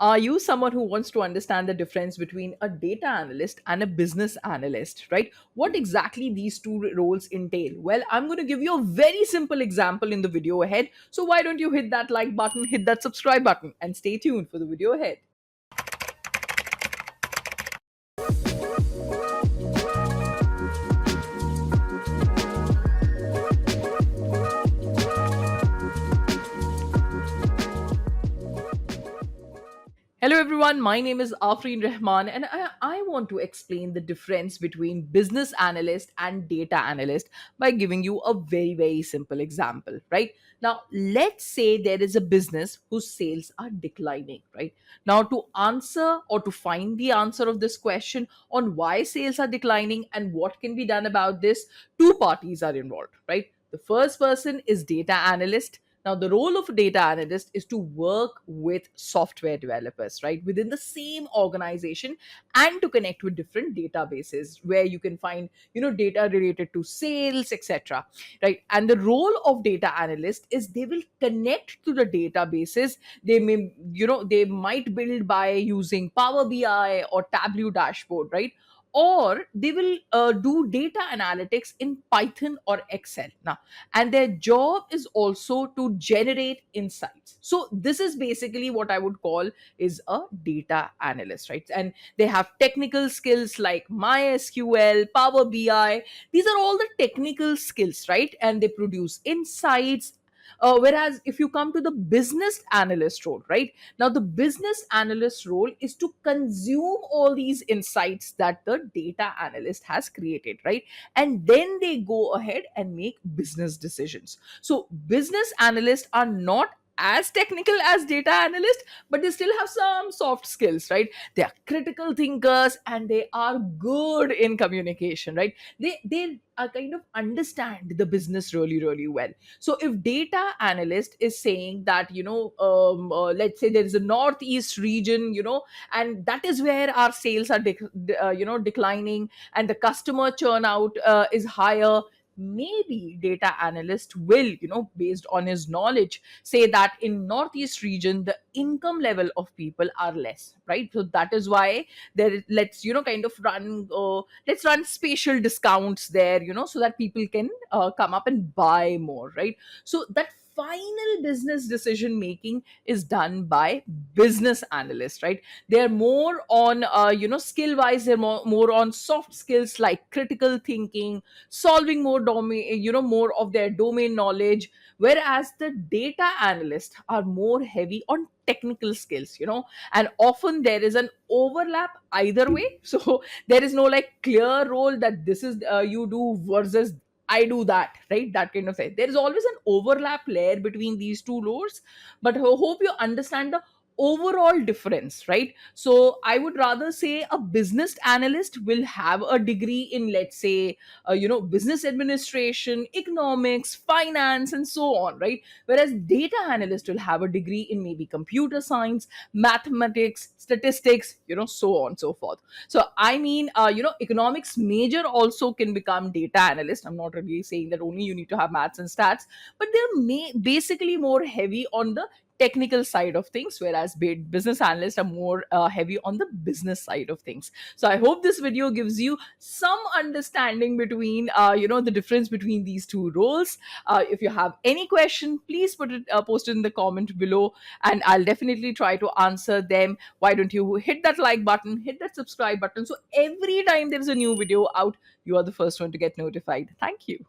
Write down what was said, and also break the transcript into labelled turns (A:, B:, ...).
A: Are you someone who wants to understand the difference between a data analyst and a business analyst, right? What exactly these two roles entail? Well, I'm going to give you a very simple example in the video ahead. So why don't you hit that like button, hit that subscribe button, and stay tuned for the video ahead. Hello everyone, my name is Afreen Rahman and I want to explain the difference between business analyst and data analyst by giving you a very simple example, right? Now, let's say there is a business whose sales are declining, right? Now, to answer or to find the answer of this question on why sales are declining and what can be done about this, two parties are involved, right? The first person is data analyst. Now, the role of a data analyst is to work with software developers, right, within the same organization and to connect with different databases where you can find, data related to sales, etc. Right. And the role of data analyst is they will connect to the databases. They might build by using Power BI or Tableau dashboard, right? Or they will do data analytics in Python or Excel. Now, and their job is also to generate insights. So this is basically what I would call is a data analyst, right? And they have technical skills like MySQL, Power BI. These are all the technical skills, right? And they produce insights. Whereas if you come to the business analyst role, right? Now, the business analyst role is to consume all these insights that the data analyst has created, right? And then they go ahead and make business decisions. So business analysts are not as technical as data analysts, but they still have some soft skills, right? They are critical thinkers and they are good in communication, right? They are kind of understand the business really well. So if data analyst is saying that, let's say there is a northeast region, and that is where our sales are declining and the customer churn out is higher, maybe data analyst will, based on his knowledge, say that in northeast region the income level of people are less, right? So that is why let's, kind of run let's run spatial discounts there, so that people can come up and buy more, right? So that final business decision making is done by business analysts, right? They're more on skill wise, they're more on soft skills like critical thinking, solving more domain, more of their domain knowledge, whereas the data analysts are more heavy on technical skills, and often there is an overlap either way. So there is no like clear role that this is you do versus I do that, right? That kind of thing. There is always an overlap layer between these two roles, but I hope you understand the overall difference, right? So I would rather say a business analyst will have a degree in, let's say, business administration, economics, finance, and so on, right? Whereas data analyst will have a degree in maybe computer science, mathematics, statistics, so on and so forth. So I mean, economics major also can become data analyst. I'm not really saying that only you need to have maths and stats, but they're basically more heavy on the technical side of things, whereas business analysts are more heavy on the business side of things. So I hope this video gives you some understanding between the difference between these two roles. If you have any question, please post it in the comment below, and I'll definitely try to answer them. Why don't you hit that like button, hit that subscribe button, so every time there's a new video out, you are the first one to get notified. Thank you.